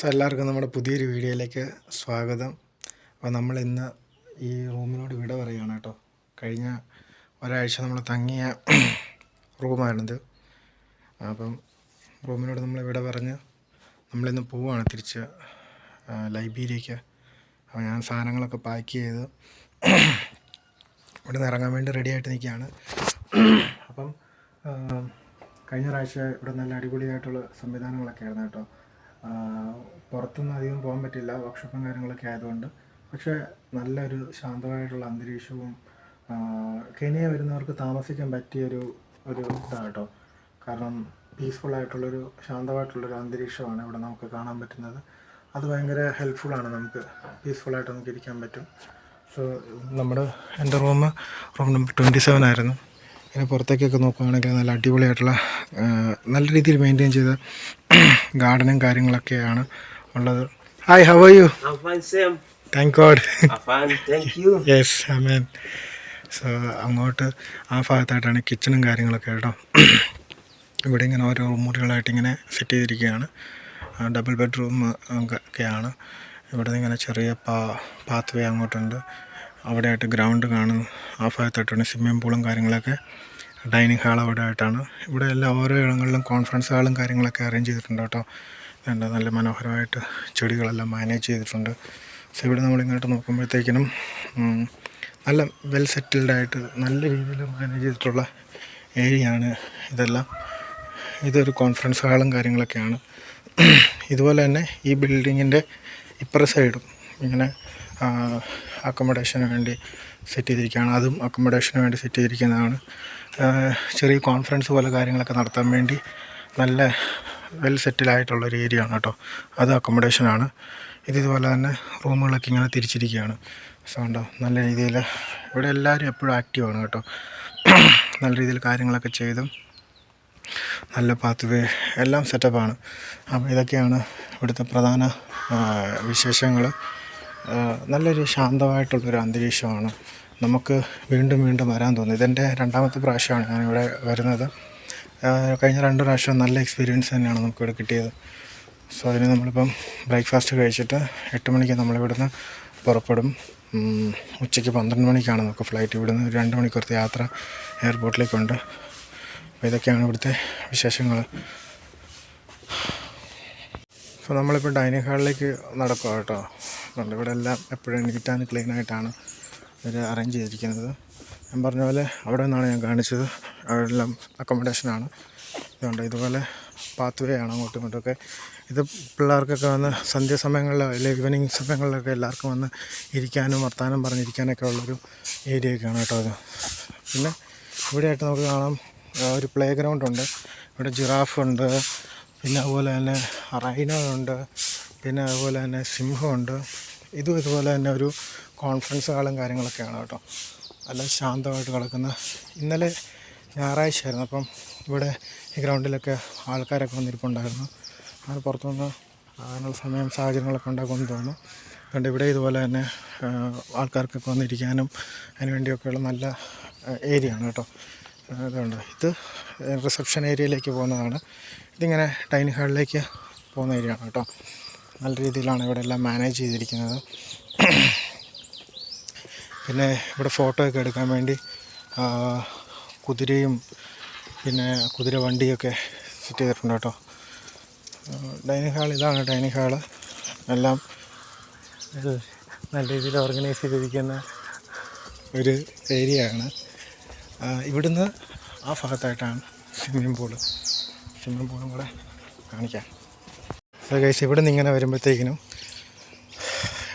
എല്ലാവർക്കും നമ്മുടെ പുതിയൊരു വീഡിയോയിലേക്ക് സ്വാഗതം. അപ്പോൾ നമ്മളിന്ന് ഈ റൂമിനോട് വിട പറയുകയാണ് കേട്ടോ. കഴിഞ്ഞ ഒരാഴ്ച നമ്മൾ തങ്ങിയ റൂമാണിത്. അപ്പം റൂമിനോട് നമ്മൾ വിട പറഞ്ഞ് നമ്മളിന്ന് പോവുകയാണ് തിരിച്ച് ലൈബ്രറിയിലേക്ക്. അപ്പോൾ ഞാൻ സാധനങ്ങളൊക്കെ പാക്ക് ചെയ്ത് ഇവിടെ നിന്ന് ഇറങ്ങാൻ വേണ്ടി റെഡിയായിട്ട് നിൽക്കുകയാണ്. അപ്പം കഴിഞ്ഞ പ്രാവശ്യം ഇവിടെ നല്ല അടിപൊളിയായിട്ടുള്ള സംവിധാനങ്ങളൊക്കെ ആയിരുന്നു കേട്ടോ. പുറത്തൊന്നും അധികം പോകാൻ പറ്റില്ല, വർക്ക്ഷോപ്പും കാര്യങ്ങളൊക്കെ ആയതുകൊണ്ട്. പക്ഷേ നല്ലൊരു ശാന്തമായിട്ടുള്ള അന്തരീക്ഷവും കെനിയ വരുന്നവർക്ക് താമസിക്കാൻ പറ്റിയൊരു ഇതാണ് കേട്ടോ. കാരണം പീസ്ഫുള്ളായിട്ടുള്ളൊരു ശാന്തമായിട്ടുള്ളൊരു അന്തരീക്ഷമാണ് ഇവിടെ നമുക്ക് കാണാൻ പറ്റുന്നത്. അത് ഭയങ്കര ഹെൽപ്ഫുള്ളാണ്, നമുക്ക് പീസ്ഫുള്ളായിട്ട് നമുക്ക് ഇരിക്കാൻ പറ്റും. സോ എൻ്റെ റൂം നമ്പർ 27 ആയിരുന്നു. ഇനി പുറത്തേക്കൊക്കെ നോക്കുകയാണെങ്കിൽ നല്ല അടിപൊളിയായിട്ടുള്ള നല്ല രീതിയിൽ മെയിൻറ്റെയിൻ ചെയ്ത ഗാർഡനും കാര്യങ്ങളൊക്കെയാണ് ഉള്ളത്. Hi, how are you? Thank God. Yes, amen. So അങ്ങോട്ട് ആ ഭാഗത്തായിട്ടാണ് കിച്ചണും കാര്യങ്ങളൊക്കെ കേട്ടോ. ഇവിടെ ഇങ്ങനെ ഓരോ മുറികളായിട്ട് ഇങ്ങനെ സെറ്റ് ചെയ്തിരിക്കുകയാണ്. ഡബിൾ ബെഡ്റൂം ഒക്കെയാണ്. ഇവിടെ നിന്ന് ഇങ്ങനെ ചെറിയ പാത്ത് വേ അങ്ങോട്ടുണ്ട്. അവിടെയായിട്ട് ഗ്രൗണ്ട് കാണും. ആ ഭാഗത്തായിട്ടാണ് സ്വിമ്മിംഗ് പൂളും കാര്യങ്ങളൊക്കെ. ഡൈനിങ് ഹാൾ അവിടെ ആയിട്ടാണ്. ഇവിടെ എല്ലാം ഓരോ ഇടങ്ങളിലും കോൺഫറൻസ് ഹാളും കാര്യങ്ങളൊക്കെ അറേഞ്ച് ചെയ്തിട്ടുണ്ട് കേട്ടോ. നല്ല മനോഹരമായിട്ട് ചെടികളെല്ലാം മാനേജ് ചെയ്തിട്ടുണ്ട്. സോ ഇവിടെ നമ്മളിങ്ങോട്ട് നോക്കുമ്പോഴത്തേക്കിനും നല്ല വെൽ സെറ്റിൽഡായിട്ട് നല്ല രീതിയിൽ മാനേജ് ചെയ്തിട്ടുള്ള ഏരിയയാണ് ഇതെല്ലാം. ഇതൊരു കോൺഫറൻസ് ഹാളും കാര്യങ്ങളൊക്കെയാണ്. ഇതുപോലെ തന്നെ ഈ ബിൽഡിങ്ങിൻ്റെ ഇപ്പുറ സൈഡും ഇങ്ങനെ അക്കോമഡേഷന് വേണ്ടി സെറ്റ് ചെയ്തിരിക്കുകയാണ്. അതും അക്കോമഡേഷന് വേണ്ടി സെറ്റ് ചെയ്തിരിക്കുന്നതാണ്. ചെറിയ കോൺഫറൻസ് പോലെ കാര്യങ്ങളൊക്കെ നടത്താൻ വേണ്ടി നല്ല വെൽ സെറ്റിലായിട്ടുള്ളൊരു ഏരിയ ആണ് കേട്ടോ. അത് അക്കോമഡേഷനാണ്. ഇതുപോലെ തന്നെ റൂമുകളൊക്കെ ഇങ്ങനെ തിരിച്ചിരിക്കുകയാണ്. സോ ഉണ്ടോ, നല്ല രീതിയിൽ ഇവിടെ എല്ലാവരും എപ്പോഴും ആക്റ്റീവാണ് കേട്ടോ. നല്ല രീതിയിൽ കാര്യങ്ങളൊക്കെ ചെയ്ത് നല്ല പാത്ത് വേ എല്ലാം സെറ്റപ്പാണ്. അപ്പോൾ ഇതൊക്കെയാണ് ഇവിടുത്തെ പ്രധാന വിശേഷങ്ങൾ. നല്ലൊരു ശാന്തമായിട്ടുള്ളൊരു അന്തരീക്ഷമാണ്. നമുക്ക് വീണ്ടും വീണ്ടും വരാൻ തോന്നും. ഇതെൻ്റെ രണ്ടാമത്തെ പ്രാവശ്യമാണ് ഞാനിവിടെ വരുന്നത്. കഴിഞ്ഞ 2 പ്രാവശ്യം നല്ല എക്സ്പീരിയൻസ് തന്നെയാണ് നമുക്കിവിടെ കിട്ടിയത്. സോ അതിന് നമ്മളിപ്പം ബ്രേക്ക്ഫാസ്റ്റ് കഴിച്ചിട്ട് 8 മണിക്ക് നമ്മളിവിടുന്ന് പുറപ്പെടും. ഉച്ചയ്ക്ക് 12 മണിക്കാണ് നമുക്ക് ഫ്ലൈറ്റ്. ഇവിടുന്ന് 2 മണിക്കൂറത്തെ യാത്ര എയർപോർട്ടിലേക്കുണ്ട്. അപ്പോൾ ഇതൊക്കെയാണ് ഇവിടുത്തെ വിശേഷങ്ങൾ. സോ നമ്മളിപ്പോൾ ഡൈനിങ് ഹാളിലേക്ക് നടക്കുക കേട്ടോ. ഇവിടെ എല്ലാം എപ്പോഴും നീറ്റ് ആൻഡ് ക്ലീൻ ആയിട്ടാണ് ഇവർ അറേഞ്ച് ചെയ്തിരിക്കുന്നത്. ഞാൻ പറഞ്ഞ പോലെ അവിടെ നിന്നാണ് ഞാൻ കാണിച്ചത്. അവിടെ എല്ലാം അക്കോമഡേഷനാണ്. ഇതുകൊണ്ട് ഇതുപോലെ പാത്ത് വേ ആണ് അങ്ങോട്ടും ഇങ്ങോട്ടൊക്കെ. ഇത് പിള്ളേർക്കൊക്കെ വന്ന് സന്ധ്യാസമയങ്ങളിൽ അല്ലെങ്കിൽ ഈവനിങ് സമയങ്ങളിലൊക്കെ എല്ലാവർക്കും വന്ന് ഇരിക്കാനും വർത്താനം പറഞ്ഞിരിക്കാനൊക്കെ ഉള്ളൊരു ഏരിയയൊക്കെയാണ് കേട്ടോ അത്. പിന്നെ ഇവിടെയായിട്ട് നമുക്ക് കാണാം ഒരു പ്ലേ ഗ്രൗണ്ടുണ്ട്. ഇവിടെ ജിറാഫുണ്ട്, പിന്നെ അതുപോലെ തന്നെ റൈനോ ഉണ്ട്, പിന്നെ അതുപോലെ തന്നെ സിംഹമുണ്ട്. ഇതുപോലെ തന്നെ ഒരു കോൺഫറൻസ് ഹാളും കാര്യങ്ങളൊക്കെയാണ് കേട്ടോ. നല്ല ശാന്തമായിട്ട് കിടക്കുന്ന. ഇന്നലെ ഞായറാഴ്ചയായിരുന്നു. അപ്പം ഇവിടെ ഈ ഗ്രൗണ്ടിലൊക്കെ ആൾക്കാരൊക്കെ വന്നിരിപ്പുണ്ടായിരുന്നു. അങ്ങനെ പുറത്തുനിന്ന് അതിനുള്ള സാഹചര്യങ്ങളൊക്കെ ഉണ്ടാക്കുമെന്ന് തോന്നുന്നു. അതുകൊണ്ട് ഇവിടെ ഇതുപോലെ തന്നെ ആൾക്കാർക്കൊക്കെ വന്നിരിക്കാനും അതിന് വേണ്ടിയൊക്കെയുള്ള നല്ല ഏരിയ ആണ് കേട്ടോ. അതുകൊണ്ട് ഇത് റിസപ്ഷൻ ഏരിയയിലേക്ക് പോകുന്നതാണ്. ഇതിങ്ങനെ ഡൈനിങ് ഹാളിലേക്ക് പോകുന്ന ഏരിയ ആണ് കേട്ടോ. നല്ല രീതിയിലാണ് ഇവിടെ എല്ലാം മാനേജ് ചെയ്തിരിക്കുന്നത്. പിന്നെ ഇവിടെ ഫോട്ടോ ഒക്കെ എടുക്കാൻ വേണ്ടി കുതിരയും പിന്നെ കുതിര വണ്ടിയൊക്കെ സെറ്റ് ചെയ്തിട്ടുണ്ട് കേട്ടോ. ഡൈനിങ് ഹാൾ ഇതാണ് ഡൈനിങ് ഹാള്. എല്ലാം നല്ല രീതിയിൽ ഓർഗനൈസ് ചെയ്തിരിക്കുന്ന ഒരു ഏരിയയാണ്. ഇവിടുന്ന് ആ ഭാഗത്തായിട്ടാണ് സ്വിമ്മിംഗ് പൂളും കൂടെ കാണിക്കാം. സോ ഗൈസ്, ഇവിടെ നിന്ന് ഇങ്ങനെ വരുമ്പോഴത്തേക്കിനും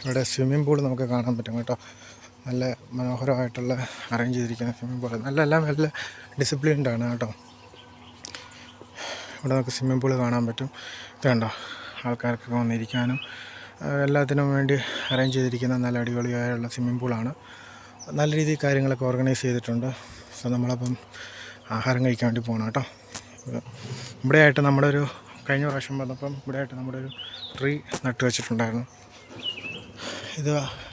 ഇവിടെ സ്വിമ്മിംഗ് പൂൾ നമുക്ക് കാണാൻ പറ്റും കേട്ടോ. നല്ല മനോഹരമായിട്ടുള്ള അറേഞ്ച് ചെയ്തിരിക്കുന്ന സ്വിമ്മിംഗ് പൂൾ. എല്ലാം നല്ല ഡിസിപ്ലിൻഡാണ് കേട്ടോ. ഇവിടെ നമുക്ക് സ്വിമ്മിംഗ് പൂൾ കാണാൻ പറ്റും. ഇത് കണ്ടോ, ആൾക്കാർക്കൊക്കെ വന്നിരിക്കാനും എല്ലാത്തിനും വേണ്ടി അറേഞ്ച് ചെയ്തിരിക്കുന്ന നല്ല അടിപൊളിയായുള്ള സ്വിമ്മിംഗ് പൂളാണ്. നല്ല രീതിയിൽ കാര്യങ്ങളൊക്കെ ഓർഗനൈസ് ചെയ്തിട്ടുണ്ട്. സോ നമ്മളപ്പം ആഹാരം കഴിക്കാൻ വേണ്ടി പോകണം കേട്ടോ. ഇവിടെയായിട്ട് നമ്മുടെ ഒരു കഴിഞ്ഞ പ്രാവശ്യം വന്നപ്പം ഇവിടെയായിട്ട് നമ്മുടെ ഒരു ട്രീ നട്ടു വെച്ചിട്ടുണ്ടായിരുന്നു. ഇത്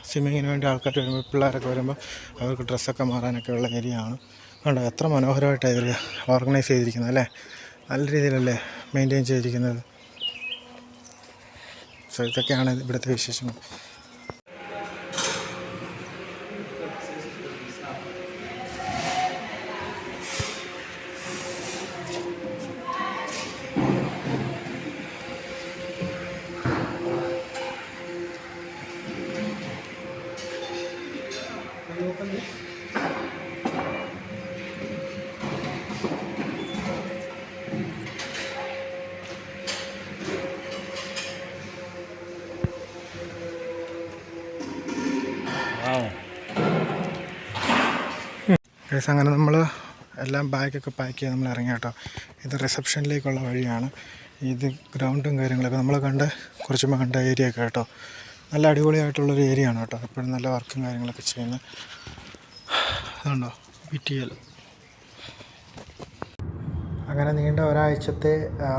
സ്വിമ്മിങ്ങിന് വേണ്ടി ആൾക്കാർ വരുമ്പോൾ, പിള്ളേരൊക്കെ വരുമ്പോൾ അവർക്ക് ഡ്രസ്സൊക്കെ മാറാനൊക്കെ ഉള്ള ഏരിയ ആണ്. കണ്ടോ, എത്ര മനോഹരമായിട്ടാണ് ഇവർ ഓർഗനൈസ് ചെയ്തിരിക്കുന്നത് അല്ലേ. നല്ല രീതിയിലല്ലേ മെയിൻറ്റെയിൻ ചെയ്തിരിക്കുന്നത്. സോ ഇതൊക്കെയാണ് ഇവിടുത്തെ വിശേഷങ്ങൾ. അങ്ങനെ നമ്മൾ എല്ലാം ബാഗൊക്കെ പാക്ക് ചെയ്ത് നമ്മൾ ഇറങ്ങി കേട്ടോ. ഇത് റിസപ്ഷനിലേക്കുള്ള വഴിയാണ്. ഇത് ഗ്രൗണ്ടും കാര്യങ്ങളൊക്കെ നമ്മൾ കുറച്ച് കണ്ട ഏരിയ ഒക്കെ കേട്ടോ. നല്ല അടിപൊളിയായിട്ടുള്ളൊരു ഏരിയ ആണ് കേട്ടോ. എപ്പോഴും നല്ല വർക്കും കാര്യങ്ങളൊക്കെ ചെയ്യുന്നത് അതുണ്ടോ BTL. അങ്ങനെ നീണ്ട ഒരാഴ്ചത്തെ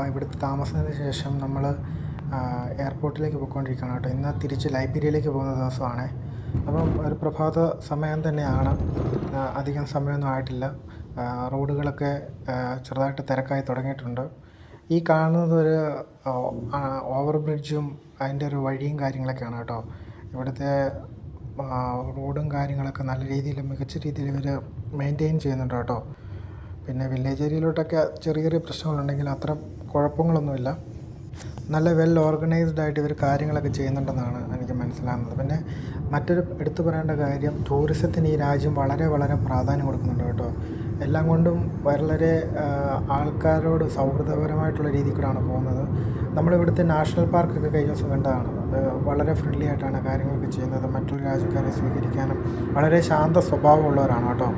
ഇവിടുത്തെ താമസത്തിന് ശേഷം നമ്മൾ എയർപോർട്ടിലേക്ക് പോയിക്കൊണ്ടിരിക്കുകയാണ് കേട്ടോ. ഇന്ന് തിരിച്ച് ലൈബീരിയയിലേക്ക് പോകുന്ന ദിവസമാണ്. അപ്പം ഒരു പ്രഭാത സമയം തന്നെയാണ്, അധികം സമയമൊന്നും ആയിട്ടില്ല. റോഡുകളൊക്കെ ചെറുതായിട്ട് തിരക്കായി തുടങ്ങിയിട്ടുണ്ട്. ഈ കാണുന്നത് ഒരു ഓവർ ബ്രിഡ്ജും അതിൻ്റെ ഒരു വഴിയും കാര്യങ്ങളൊക്കെയാണ് കേട്ടോ. ഇവിടുത്തെ റോഡും കാര്യങ്ങളൊക്കെ നല്ല രീതിയിൽ മികച്ച രീതിയിൽ ഇവർ മെയിൻറ്റെയിൻ ചെയ്യുന്നുണ്ട് കേട്ടോ. പിന്നെ വില്ലേജ് ഏരിയയിലോട്ടൊക്കെ ചെറിയ ചെറിയ പ്രശ്നങ്ങളുണ്ടെങ്കിൽ അത്ര കുഴപ്പങ്ങളൊന്നുമില്ല. നല്ല വെൽ ഓർഗനൈസ്ഡ് ആയിട്ട് ഇവർ കാര്യങ്ങളൊക്കെ ചെയ്യുന്നുണ്ടെന്നാണ് എനിക്ക് മനസ്സിലാകുന്നത്. പിന്നെ മറ്റൊരു എടുത്തു പറയേണ്ട കാര്യം, ടൂറിസത്തിന് ഈ രാജ്യം വളരെ വളരെ പ്രാധാന്യം കൊടുക്കുന്നുണ്ട് കേട്ടോ. എല്ലാം കൊണ്ടും വളരെ ആൾക്കാരോട് സൗഹൃദപരമായിട്ടുള്ള രീതിയിൽ കൂടെയാണ് പോകുന്നത്. നമ്മളിവിടുത്തെ നാഷണൽ പാർക്കൊക്കെ കഴിഞ്ഞ ദിവസം കണ്ടതാണ്. വളരെ ഫ്രണ്ട്ലി ആയിട്ടാണ് കാര്യങ്ങളൊക്കെ ചെയ്യുന്നത്. മറ്റുള്ള രാജ്യക്കാരെ സ്വീകരിക്കാനും വളരെ ശാന്ത സ്വഭാവമുള്ളവരാണ് കേട്ടോ.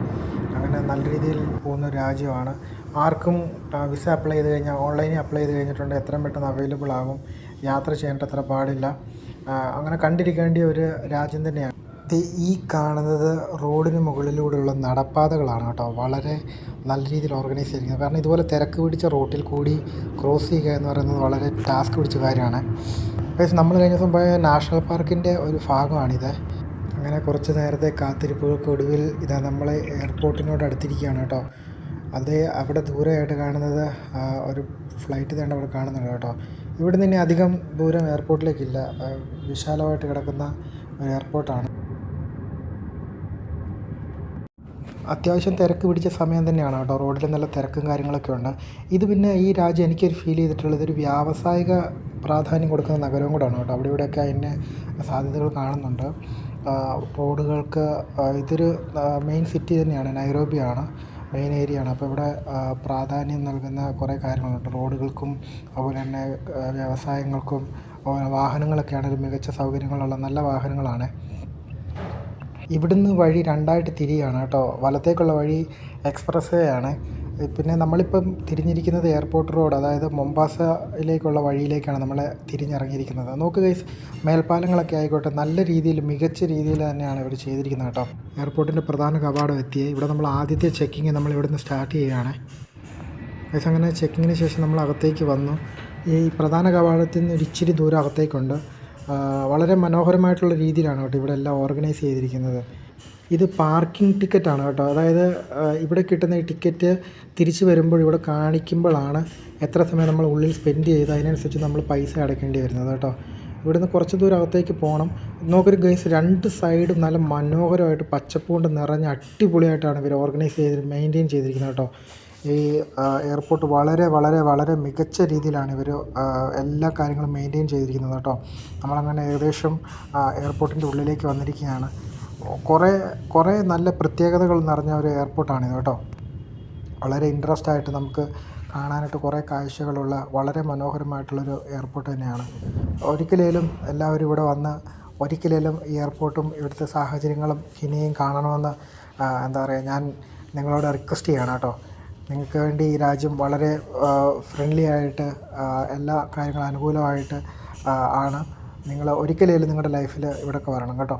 അങ്ങനെ നല്ല രീതിയിൽ പോകുന്ന രാജ്യമാണ്. ആർക്കും വിസ അപ്ലൈ ചെയ്ത് കഴിഞ്ഞാൽ, ഓൺലൈനിൽ അപ്ലൈ ചെയ്ത് കഴിഞ്ഞിട്ടുണ്ട്, എത്രയും പെട്ടെന്ന് അവൈലബിൾ ആകും. യാത്ര ചെയ്യേണ്ട അത്ര പാടില്ല. അങ്ങനെ കണ്ടിരിക്കേണ്ട ഒരു രാജ്യം തന്നെയാണ്. ഈ കാണുന്നത് റോഡിന് മുകളിലൂടെയുള്ള നടപ്പാതകളാണ് കേട്ടോ. വളരെ നല്ല രീതിയിൽ ഓർഗനൈസ് ചെയ്തിരിക്കുന്നത്. കാരണം ഇതുപോലെ തിരക്ക് പിടിച്ച റോട്ടിൽ കൂടി ക്രോസ് ചെയ്യുക എന്ന് പറയുന്നത് വളരെ ടാസ്ക് പിടിച്ച കാര്യമാണ്. പക്ഷേ നമ്മൾ കഴിഞ്ഞ ദിവസം പോയ നാഷണൽ പാർക്കിൻ്റെ ഒരു ഭാഗമാണിത്. അങ്ങനെ കുറച്ച് നേരത്തെ കാത്തിരിപ്പുകൾക്ക് ഒടുവിൽ ഇതാ നമ്മൾ എയർപോർട്ടിനോട് അടുത്തിരിക്കുകയാണ് കേട്ടോ. അത് അവിടെ ദൂരെയായിട്ട് കാണുന്നത് ഒരു ഫ്ലൈറ്റ് തന്നെ അവിടെ കാണുന്നുണ്ട് കേട്ടോ. ഇവിടെ നിന്ന് അധികം ദൂരം എയർപോർട്ടിലേക്കില്ല. വിശാലമായിട്ട് കിടക്കുന്ന ഒരു എയർപോർട്ടാണ്. അത്യാവശ്യം തിരക്ക് പിടിച്ച സമയം തന്നെയാണ് കേട്ടോ. റോഡിൽ നല്ല തിരക്കും കാര്യങ്ങളൊക്കെ ഉണ്ട്. ഇത് പിന്നെ ഈ രാജ്യം എനിക്കൊരു ഫീൽ ചെയ്തിട്ടുള്ളത് ഒരു വ്യാവസായിക പ്രാധാന്യം കൊടുക്കുന്ന നഗരവും കൂടെയാണ് കേട്ടോ. അവിടെ ഇവിടെയൊക്കെ അതിൻ്റെ സാധ്യതകൾ കാണുന്നുണ്ട്. റോഡുകൾക്ക് ഇതൊരു മെയിൻ സിറ്റി തന്നെയാണ്, നൈറോബിയാണ് മെയിൻ ഏരിയയാണ്. അപ്പോൾ ഇവിടെ പ്രാധാന്യം നൽകുന്ന കുറേ കാര്യങ്ങളുണ്ട്. റോഡുകൾക്കും അതുപോലെ തന്നെ വ്യവസായങ്ങൾക്കും വാഹനങ്ങളൊക്കെ ആണെങ്കിലും മികച്ച സൗകര്യങ്ങളുള്ള നല്ല വാഹനങ്ങളാണ്. ഇവിടുന്ന് വഴി രണ്ടായിട്ട് തിരിയാണ് കേട്ടോ. വലത്തേക്കുള്ള വഴി എക്സ്പ്രസ് വേ ആണ്. പിന്നെ നമ്മളിപ്പം തിരിഞ്ഞിരിക്കുന്നത് എയർപോർട്ട് റോഡ്, അതായത് മൊംബാസയിലേക്കുള്ള വഴിയിലേക്കാണ് നമ്മൾ തിരിഞ്ഞിറങ്ങിയിരിക്കുന്നത്. നോക്ക് ഗൈസ്, മേൽപ്പാലങ്ങളൊക്കെ ആയിക്കോട്ടെ നല്ല രീതിയിൽ മികച്ച രീതിയിൽ തന്നെയാണ് ഇവർ ചെയ്തിരിക്കുന്നത് കേട്ടോ. എയർപോർട്ടിൻ്റെ പ്രധാന കവാടം എത്തിയേ. ഇവിടെ നമ്മൾ ആദ്യത്തെ ചെക്കിങ് നമ്മൾ ഇവിടുന്ന് സ്റ്റാർട്ട് ചെയ്യുകയാണ് ഗൈസ്. അങ്ങനെ ചെക്കിങ്ങിന് ശേഷം നമ്മൾ അകത്തേക്ക് വന്നു. ഈ പ്രധാന കവാടത്തിൽ നിന്ന് ഒരു ഇച്ചിരി ദൂരം അകത്തേക്കുണ്ട്. വളരെ മനോഹരമായിട്ടുള്ള രീതിയിലാണ് കേട്ടോ ഇവിടെ എല്ലാം ഓർഗനൈസ് ചെയ്തിരിക്കുന്നത്. ഇത് പാർക്കിംഗ് ടിക്കറ്റാണ് കേട്ടോ. അതായത് ഇവിടെ കിട്ടുന്ന ഈ ടിക്കറ്റ് തിരിച്ച് വരുമ്പോൾ ഇവിടെ കാണിക്കുമ്പോഴാണ് എത്ര സമയം നമ്മൾ ഉള്ളിൽ സ്പെൻഡ് ചെയ്ത് അതിനനുസരിച്ച് നമ്മൾ പൈസ അടയ്ക്കേണ്ടി വരുന്നത് കേട്ടോ. ഇവിടുന്ന് കുറച്ച് ദൂരം അകത്തേക്ക് പോകണം. നോക്കൊരു ഗൈസ്, രണ്ട് സൈഡും നല്ല മനോഹരമായിട്ട് പച്ചപ്പ് കൊണ്ട് നിറഞ്ഞ അടിപൊളിയായിട്ടാണ് ഇവർ ഓർഗനൈസ് ചെയ്ത് മെയിൻറ്റെയിൻ ചെയ്തിരിക്കുന്നത് കേട്ടോ. ഈ എയർപോർട്ട് വളരെ വളരെ വളരെ മികച്ച രീതിയിലാണ് ഇവർ എല്ലാ കാര്യങ്ങളും മെയിൻറ്റെയിൻ ചെയ്തിരിക്കുന്നത് കേട്ടോ. നമ്മളങ്ങനെ ഏകദേശം എയർപോർട്ടിൻ്റെ ഉള്ളിലേക്ക് വന്നിരിക്കുകയാണ്. കുറേ നല്ല പ്രത്യേകതകൾ നിറഞ്ഞ ഒരു എയർപോർട്ടാണിത് കേട്ടോ. വളരെ ഇൻട്രസ്റ്റ് ആയിട്ട് നമുക്ക് കാണാനായിട്ട് കുറേ കാഴ്ചകളുള്ള വളരെ മനോഹരമായിട്ടുള്ളൊരു എയർപോർട്ട് തന്നെയാണ്. ഒരിക്കലേലും എല്ലാവരും ഇവിടെ വന്ന് ഒരിക്കലേലും ഈ എയർപോർട്ടും ഇവിടുത്തെ സാഹചര്യങ്ങളും ഇനിയും കാണണമെന്ന് എന്താ പറയുക, ഞാൻ നിങ്ങളോട് റിക്വസ്റ്റ് ചെയ്യണം കേട്ടോ. നിങ്ങൾക്ക് വേണ്ടി ഈ രാജ്യം വളരെ ഫ്രണ്ട്ലി ആയിട്ട് എല്ലാ കാര്യങ്ങളും അനുകൂലമായിട്ട് ആണ്. നിങ്ങൾ ഒരിക്കലേലും നിങ്ങളുടെ ലൈഫിൽ ഇവിടെയൊക്കെ വരണം കേട്ടോ.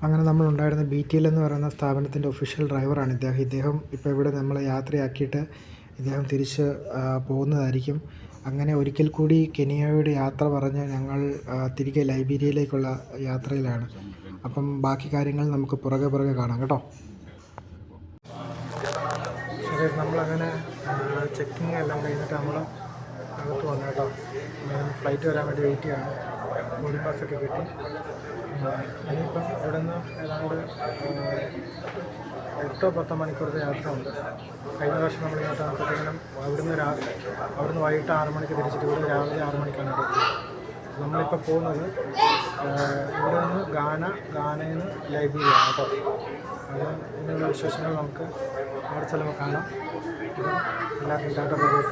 അങ്ങനെ നമ്മളുണ്ടായിരുന്ന BTL എന്ന് പറയുന്ന സ്ഥാപനത്തിൻ്റെ ഒഫീഷ്യൽ ഡ്രൈവറാണ് ഇദ്ദേഹം ഇപ്പോൾ ഇവിടെ നമ്മളെ യാത്രയാക്കിയിട്ട് ഇദ്ദേഹം തിരിച്ച് പോകുന്നതായിരിക്കും. അങ്ങനെ ഒരിക്കൽ കൂടി കെനിയയുടെ യാത്ര പറഞ്ഞ് ഞങ്ങൾ തിരികെ ലൈബീരിയയിലേക്കുള്ള യാത്രയിലാണ്. അപ്പം ബാക്കി കാര്യങ്ങൾ നമുക്ക് പുറകെ കാണാം കേട്ടോ. നമ്മളങ്ങനെ ചെക്കിങ് എല്ലാം കഴിഞ്ഞിട്ട് നമ്മൾ അകത്ത് വന്നു കേട്ടോ. ഫ്ലൈറ്റ് വരാൻ വേണ്ടി വെയിറ്റ് ചെയ്യാണ്. ബോർഡിംഗ് പാസ്സൊക്കെ കിട്ടി. ഇനിയിപ്പം ഇവിടെ നിന്ന് ഏതാണ്ട് 8-10 മണിക്കൂറത്തെ യാത്ര ഉണ്ട്. കഴിഞ്ഞ പ്രാവശ്യം നമ്മൾ ഇങ്ങോട്ടാകുമ്പോഴത്തേക്കും അവിടുന്ന് വൈകിട്ട് 6 മണിക്ക് തിരിച്ചിട്ട് ഇവിടെ രാവിലെ 6 മണിക്കാണ് ഇവിടെ എത്തിയത്. നമ്മളിപ്പോൾ പോകുന്നത് ഇവിടെ നിന്ന് ഗാനയിൽ നിന്ന് ലൈബ്രറിയാണ് കേട്ടോ. അത് ഇതിനുള്ള വിശേഷങ്ങൾ നമുക്ക് അവിടെ ചെല്ലുമ്പോൾ കാണാം. എല്ലാവർക്കും ടാറ്റ ബൈ ബൈ.